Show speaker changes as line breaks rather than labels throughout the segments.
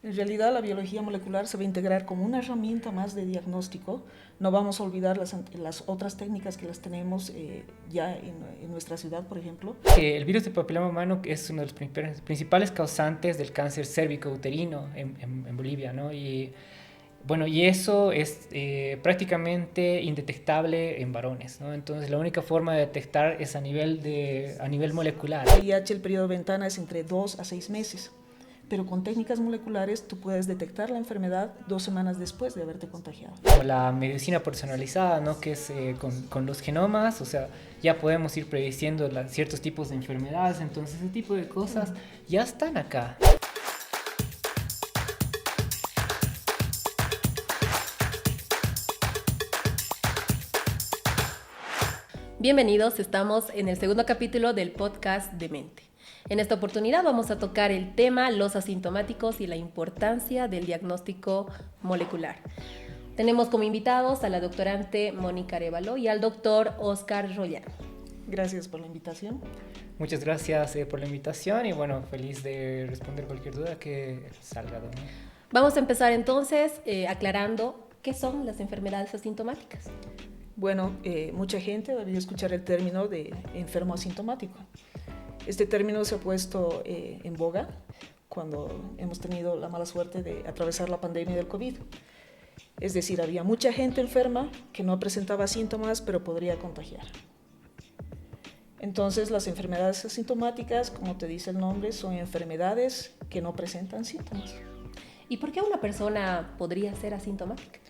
En realidad la biología molecular se va a integrar como una herramienta más de diagnóstico. No vamos a olvidar las otras técnicas que las tenemos ya en nuestra ciudad, por ejemplo.
El virus del papiloma humano es uno de los principales causantes del cáncer cérvico-uterino en Bolivia, ¿no? Y bueno, y eso es prácticamente indetectable en varones, ¿no? Entonces la única forma de detectar es a nivel molecular.
El VIH, el periodo de ventana es entre 2 a 6 meses. Pero con técnicas moleculares tú puedes detectar la enfermedad 2 semanas después de haberte contagiado.
Como la medicina personalizada, ¿no? Que es con los genomas, o sea, ya podemos ir prediciendo ciertos tipos de enfermedades, entonces ese tipo de cosas ya están acá.
Bienvenidos, estamos en el segundo capítulo del podcast Demente. En esta oportunidad vamos a tocar el tema los asintomáticos y la importancia del diagnóstico molecular. Tenemos como invitados a la doctorante Mónica Arévalo y al doctor Oscar Royán.
Gracias por la invitación.
Muchas gracias por la invitación y bueno, feliz de responder cualquier duda que salga de mí.
Vamos a empezar entonces aclarando qué son las enfermedades asintomáticas.
Bueno, mucha gente debería escuchar el término de enfermo asintomático. Este término se ha puesto en boga cuando hemos tenido la mala suerte de atravesar la pandemia del COVID. Es decir, había mucha gente enferma que no presentaba síntomas, pero podría contagiar. Entonces, las enfermedades asintomáticas, como te dice el nombre, son enfermedades que no presentan síntomas.
¿Y por qué una persona podría ser asintomática?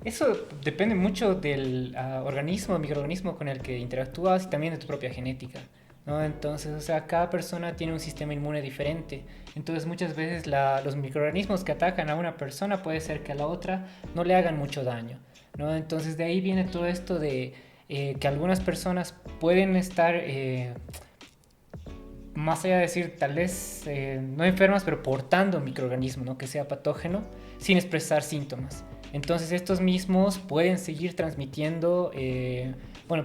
Eso depende mucho del organismo, microorganismo con el que interactúas y también de tu propia genética, ¿no? Entonces, o sea, cada persona tiene un sistema inmune diferente. Entonces, muchas veces los microorganismos que atacan a una persona puede ser que a la otra no le hagan mucho daño, ¿no? Entonces, de ahí viene todo esto de que algunas personas pueden estar, más allá de decir, tal vez no enfermas, pero portando un microorganismo, ¿no? Que sea patógeno, sin expresar síntomas. Entonces estos mismos pueden seguir transmitiendo,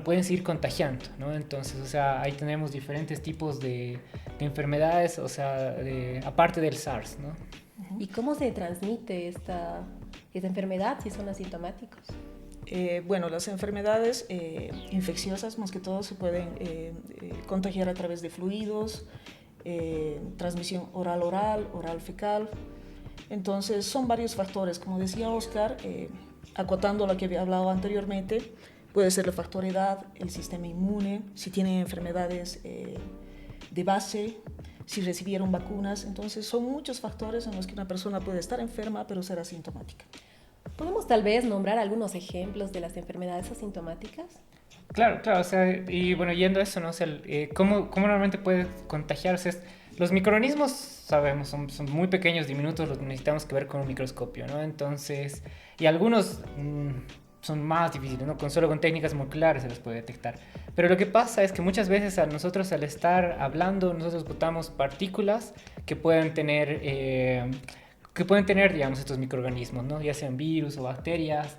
pueden seguir contagiando, ¿no? Entonces, o sea, ahí tenemos diferentes tipos de enfermedades, o sea, aparte del SARS, ¿no?
¿Y cómo se transmite esta enfermedad si son asintomáticos?
Las enfermedades infecciosas más que todo se pueden contagiar a través de fluidos, transmisión oral-oral, oral-fecal. Entonces son varios factores, como decía Oscar, acotando lo que había hablado anteriormente, puede ser el factor edad, el sistema inmune, si tienen enfermedades de base, si recibieron vacunas. Entonces son muchos factores en los que una persona puede estar enferma pero ser asintomática.
¿Podemos tal vez nombrar algunos ejemplos de las enfermedades asintomáticas?
Claro, o sea, y bueno, yendo a eso, ¿no? O sea, ¿cómo normalmente puede contagiarse? Los microorganismos, sabemos, son muy pequeños, diminutos, los necesitamos que ver con un microscopio, ¿no? Entonces, y algunos son más difíciles, ¿no? Con técnicas moleculares se los puede detectar. Pero lo que pasa es que muchas veces a nosotros al estar hablando, nosotros botamos partículas que pueden tener, digamos, estos microorganismos, ¿no? Ya sean virus o bacterias.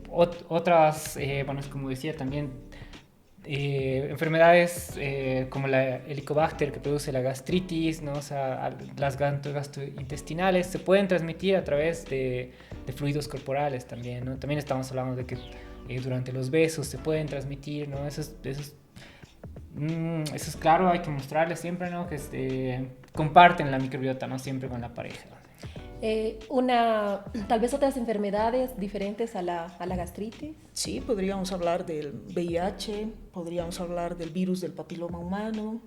Otras, es como decía también, enfermedades como la Helicobacter que produce la gastritis, ¿no? O sea, las gastrointestinales se pueden transmitir a través de fluidos corporales también, ¿no? También estamos hablando de que durante los besos se pueden transmitir, ¿no? Eso es claro, hay que mostrarles siempre, ¿no? Que comparten la microbiota, ¿no? Siempre con la pareja.
Tal vez otras enfermedades diferentes a la gastritis.
Sí, podríamos hablar del VIH, podríamos hablar del virus del papiloma humano,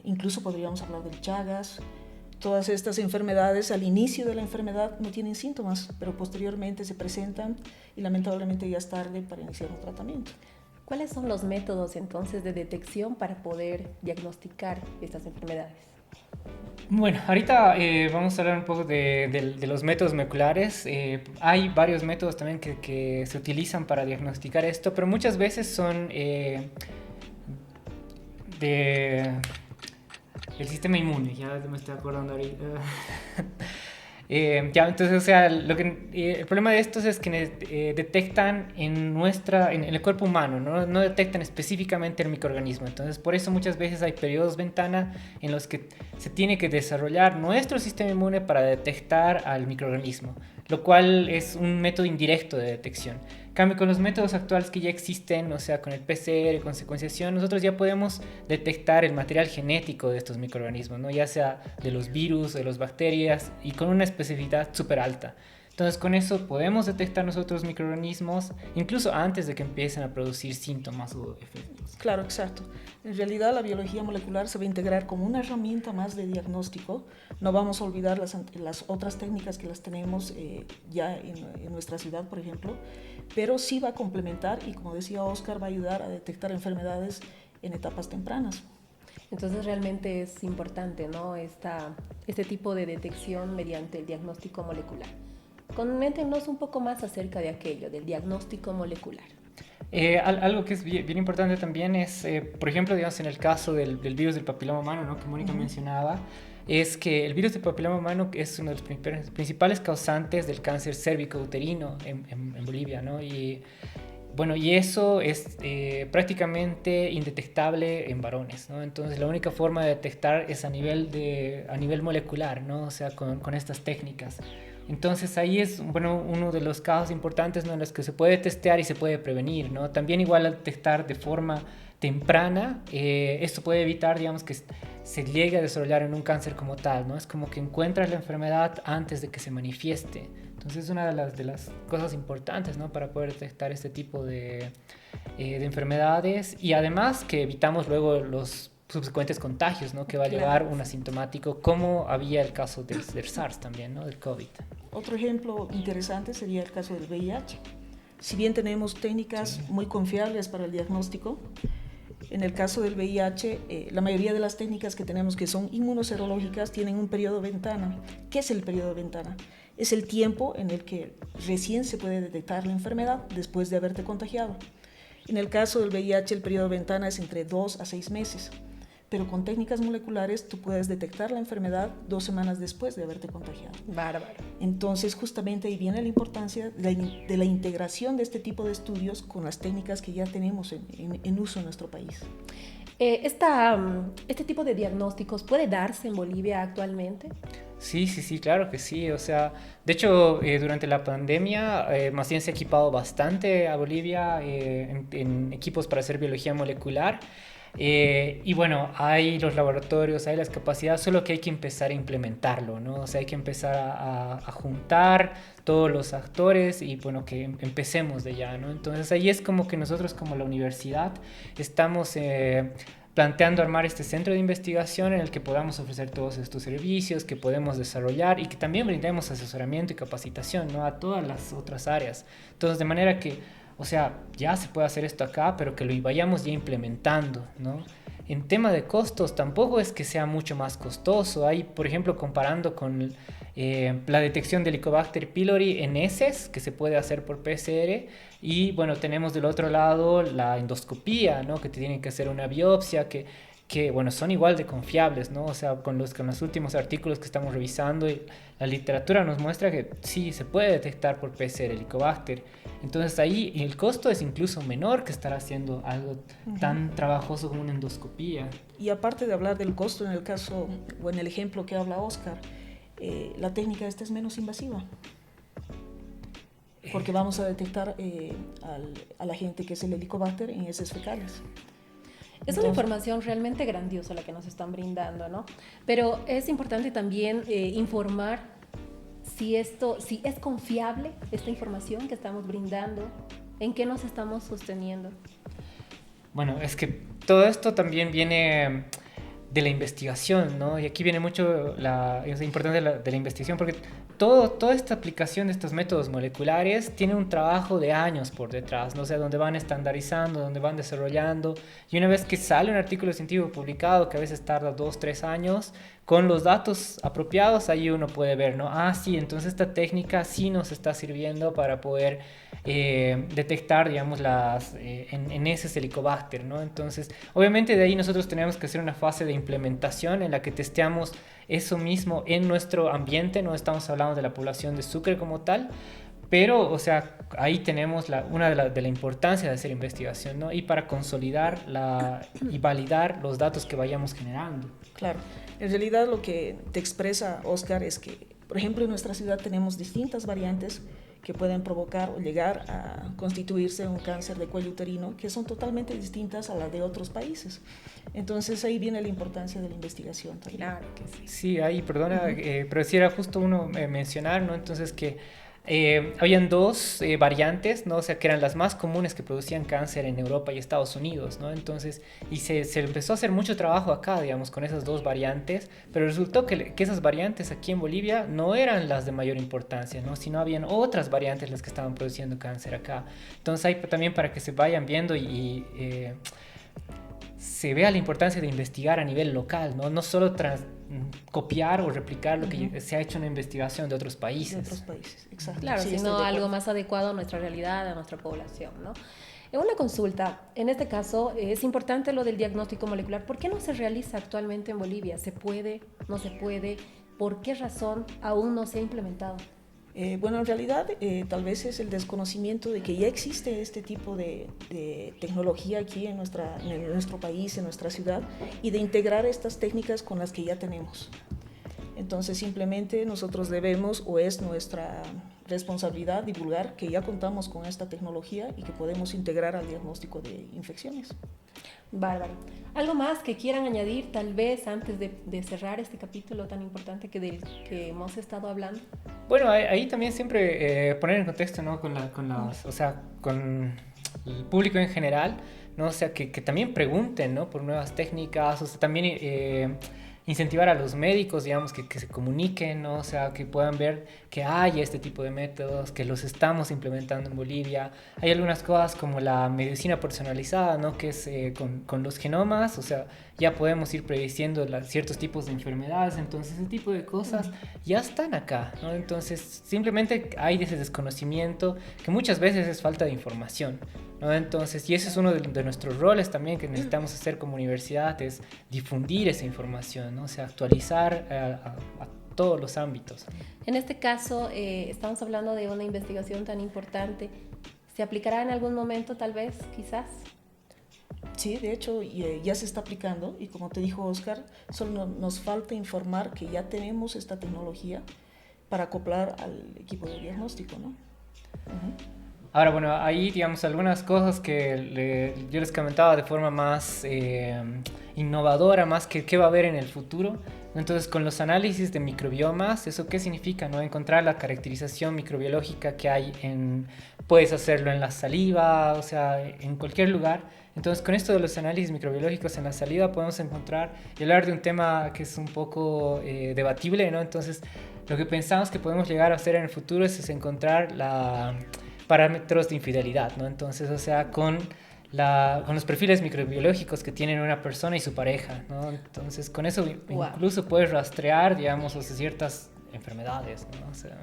incluso podríamos hablar del Chagas. Todas estas enfermedades al inicio de la enfermedad no tienen síntomas, pero posteriormente se presentan y lamentablemente ya es tarde para iniciar un tratamiento.
¿Cuáles son los métodos entonces de detección para poder diagnosticar estas enfermedades?
Bueno, ahorita vamos a hablar un poco de los métodos moleculares. Hay varios métodos también que se utilizan para diagnosticar esto, pero muchas veces son del sistema inmune, ya me estoy acordando ahorita. Ya, entonces, o sea, el problema de estos es que detectan en el cuerpo humano, ¿no? No detectan específicamente el microorganismo. Entonces, por eso muchas veces hay periodos ventana en los que se tiene que desarrollar nuestro sistema inmune para detectar al microorganismo, lo cual es un método indirecto de detección. En cambio, con los métodos actuales que ya existen, o sea, con el PCR, con secuenciación, nosotros ya podemos detectar el material genético de estos microorganismos, ¿no? Ya sea de los virus, de las bacterias, y con una especificidad súper alta. Entonces, con eso podemos detectar nosotros microorganismos incluso antes de que empiecen a producir síntomas o efectos.
Claro, exacto. En realidad la biología molecular se va a integrar como una herramienta más de diagnóstico. No vamos a olvidar las otras técnicas que las tenemos ya en nuestra ciudad, por ejemplo, pero sí va a complementar y, como decía Oscar, va a ayudar a detectar enfermedades en etapas tempranas.
Entonces realmente es importante, ¿no? Este tipo de detección mediante el diagnóstico molecular. Coméntenos un poco más acerca de aquello, del diagnóstico molecular.
Algo que es bien importante también es, por ejemplo, digamos, en el caso del virus del papiloma humano, ¿no? Que Mónica mencionaba, es que el virus del papiloma humano es uno de los principales causantes del cáncer cérvico-uterino en Bolivia, ¿no? Y bueno, y eso es prácticamente indetectable en varones, ¿no? Entonces la única forma de detectar es a nivel molecular, ¿no? O sea, con estas técnicas. Entonces ahí es, bueno, uno de los casos importantes, ¿no? En los que se puede testear y se puede prevenir, ¿no? También igual al detectar de forma temprana, esto puede evitar, digamos, que se llegue a desarrollar en un cáncer como tal, ¿no? Es como que encuentras la enfermedad antes de que se manifieste. Entonces es una de las cosas importantes, ¿no? Para poder detectar este tipo de enfermedades, y además que evitamos luego los subsecuentes contagios, ¿no? Que va a llevar un asintomático, como había el caso del SARS también, ¿no? Del COVID.
Otro ejemplo interesante sería el caso del VIH. Si bien tenemos técnicas muy confiables para el diagnóstico, en el caso del VIH, la mayoría de las técnicas que tenemos que son inmunoserológicas tienen un periodo ventana. ¿Qué es el periodo ventana? Es el tiempo en el que recién se puede detectar la enfermedad después de haberte contagiado. En el caso del VIH, el periodo ventana es entre 2 a 6 meses. Pero con técnicas moleculares tú puedes detectar la enfermedad 2 semanas después de haberte contagiado.
Bárbaro.
Entonces, justamente ahí viene la importancia de la integración de este tipo de estudios con las técnicas que ya tenemos en uso en nuestro país.
¿Este tipo de diagnósticos puede darse en Bolivia actualmente?
Sí, claro que sí. O sea, de hecho, durante la pandemia, más bien se ha equipado bastante a Bolivia en equipos para hacer biología molecular. Y bueno, hay los laboratorios, hay las capacidades, solo que hay que empezar a implementarlo, ¿no? O sea, hay que empezar a juntar todos los actores y bueno, que empecemos de ya, ¿no? Entonces ahí es como que nosotros como la universidad estamos planteando armar este centro de investigación en el que podamos ofrecer todos estos servicios, que podemos desarrollar y que también brindemos asesoramiento y capacitación, ¿no? A todas las otras áreas. Entonces, de manera que, o sea, ya se puede hacer esto acá, pero que lo vayamos ya implementando, ¿no? En tema de costos, tampoco es que sea mucho más costoso. Hay, por ejemplo, comparando con la detección de Helicobacter pylori en heces, que se puede hacer por PCR, y bueno, tenemos del otro lado la endoscopía, ¿no? Que te tienen que hacer una biopsia, que bueno, son igual de confiables, ¿no? O sea, con los últimos artículos que estamos revisando, y la literatura nos muestra que sí, se puede detectar por PCR Helicobacter. Entonces ahí el costo es incluso menor que estar haciendo algo tan trabajoso como una endoscopía.
Y aparte de hablar del costo en el caso o en el ejemplo que habla Oscar, la técnica esta es menos invasiva. Porque vamos a detectar al agente que es el Helicobacter en heces fecales.
Es una información realmente grandiosa la que nos están brindando, ¿no? Pero es importante también informar si es confiable esta información que estamos brindando, en qué nos estamos sosteniendo.
Bueno, es que todo esto también viene de la investigación, ¿no? Y aquí viene mucho es importante de la investigación, porque toda esta aplicación de estos métodos moleculares tiene un trabajo de años por detrás, ¿no? O sea, donde van estandarizando, donde van desarrollando, y una vez que sale un artículo científico publicado, que a veces tarda 2-3 años, con los datos apropiados, ahí uno puede ver, ¿no? Ah, sí, entonces esta técnica sí nos está sirviendo para poder detectar, digamos, en ese Helicobacter, ¿no? Entonces, obviamente de ahí nosotros tenemos que hacer una fase de implementación en la que testeamos eso mismo en nuestro ambiente, no estamos hablando de la población de Sucre como tal, pero, o sea, ahí tenemos una de la importancia de hacer investigación, ¿no? Y para consolidar y validar los datos que vayamos generando.
Claro, en realidad lo que te expresa Oscar es que, por ejemplo, en nuestra ciudad tenemos distintas variantes que pueden provocar o llegar a constituirse un cáncer de cuello uterino que son totalmente distintas a las de otros países. Entonces ahí viene la importancia de la investigación también.
Claro que sí.
Sí, ahí, perdona, pero sí era justo uno mencionar, ¿no? Entonces que habían dos variantes, ¿no? O sea, que eran las más comunes que producían cáncer en Europa y Estados Unidos, ¿no? Entonces, y se empezó a hacer mucho trabajo acá, digamos, con esas dos variantes, pero resultó que esas variantes aquí en Bolivia no eran las de mayor importancia, ¿no? Sino habían otras variantes las que estaban produciendo cáncer acá. Entonces, hay también para que se vayan viendo y se vea la importancia de investigar a nivel local, ¿no? No solo copiar o replicar lo que se ha hecho en una investigación de otros países.
De otros países, exacto.
Claro,
Sí,
sino algo más adecuado a nuestra realidad, a nuestra población, ¿no? En una consulta, en este caso, es importante lo del diagnóstico molecular. ¿Por qué no se realiza actualmente en Bolivia? ¿Se puede? ¿No se puede? ¿Por qué razón aún no se ha implementado?
Bueno, en realidad tal vez es el desconocimiento de que ya existe este tipo de tecnología aquí en nuestro país, en nuestra ciudad, y de integrar estas técnicas con las que ya tenemos. Entonces simplemente nosotros debemos, o es nuestra responsabilidad, divulgar que ya contamos con esta tecnología y que podemos integrar al diagnóstico de infecciones.
Bárbaro. ¿Algo más que quieran añadir tal vez antes de cerrar este capítulo tan importante del que hemos estado hablando?
Bueno, ahí también siempre poner en contexto, ¿no? con el público en general, ¿no? O sea, que también pregunten, ¿no? Por nuevas técnicas, o sea, también incentivar a los médicos, digamos, que se comuniquen, ¿no? O sea, que puedan ver que hay este tipo de métodos, que los estamos implementando en Bolivia. Hay algunas cosas como la medicina personalizada, ¿no? Que es con los genomas, o sea, ya podemos ir prediciendo ciertos tipos de enfermedades, entonces ese tipo de cosas ya están acá, ¿no? Entonces simplemente hay ese desconocimiento que muchas veces es falta de información, ¿no? Entonces, y ese es uno de nuestros roles también que necesitamos hacer como universidad, es difundir esa información, ¿no? O sea, actualizar a todos los ámbitos.
En este caso, estamos hablando de una investigación tan importante. ¿Se aplicará en algún momento, tal vez, quizás?
Sí, de hecho ya se está aplicando y como te dijo Oscar, solo nos falta informar que ya tenemos esta tecnología para acoplar al equipo de diagnóstico, ¿no?
Ahora, bueno, ahí, digamos, algunas cosas que yo les comentaba de forma más innovadora, más que qué va a haber en el futuro. Entonces, con los análisis de microbiomas, ¿eso qué significa? ¿No? Encontrar la caracterización microbiológica que hay puedes hacerlo en la saliva, o sea, en cualquier lugar. Entonces, con esto de los análisis microbiológicos en la saliva podemos encontrar y hablar de un tema que es un poco debatible, ¿no? Entonces, lo que pensamos que podemos llegar a hacer en el futuro es encontrar parámetros de infidelidad, ¿no? Entonces, o sea, con los perfiles microbiológicos que tienen una persona y su pareja, ¿no? Entonces, con eso incluso puedes rastrear, digamos, ciertas enfermedades, ¿no? O sea,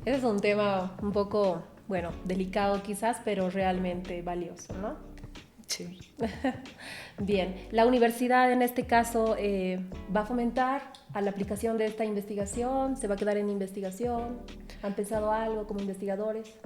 ese es un tema un poco, bueno, delicado quizás, pero realmente valioso, ¿no?
Sí.
Bien, la universidad en este caso va a fomentar a la aplicación de esta investigación, se va a quedar en investigación, ¿han pensado algo como investigadores?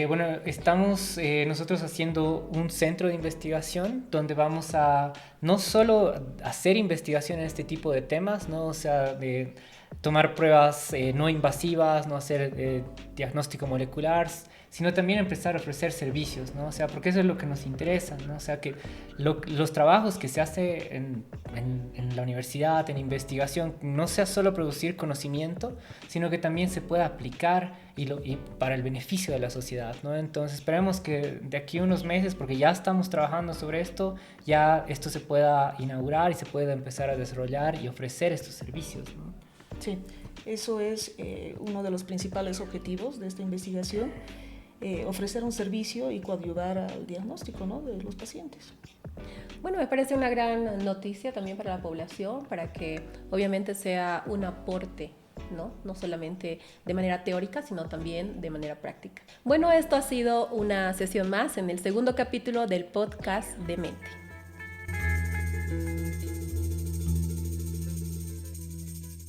Bueno, estamos nosotros haciendo un centro de investigación donde vamos a no solo hacer investigación en este tipo de temas, ¿no? O sea, de tomar pruebas no invasivas, no hacer diagnóstico molecular, sino también empezar a ofrecer servicios, ¿no? O sea, porque eso es lo que nos interesa, ¿no? O sea, que los trabajos que se hace en la universidad, en investigación, no sea solo producir conocimiento, sino que también se pueda aplicar y para el beneficio de la sociedad, ¿no? Entonces, esperemos que de aquí a unos meses, porque ya estamos trabajando sobre esto, ya esto se pueda inaugurar y se pueda empezar a desarrollar y ofrecer estos servicios, ¿no?
Sí, eso es uno de los principales objetivos de esta investigación. Ofrecer un servicio y coadyuvar al diagnóstico, ¿no? de los pacientes.
Bueno, me parece una gran noticia también para la población, para que obviamente sea un aporte ¿no? No solamente de manera teórica, sino también de manera práctica. Bueno, esto ha sido una sesión más en el segundo capítulo del podcast de Mente.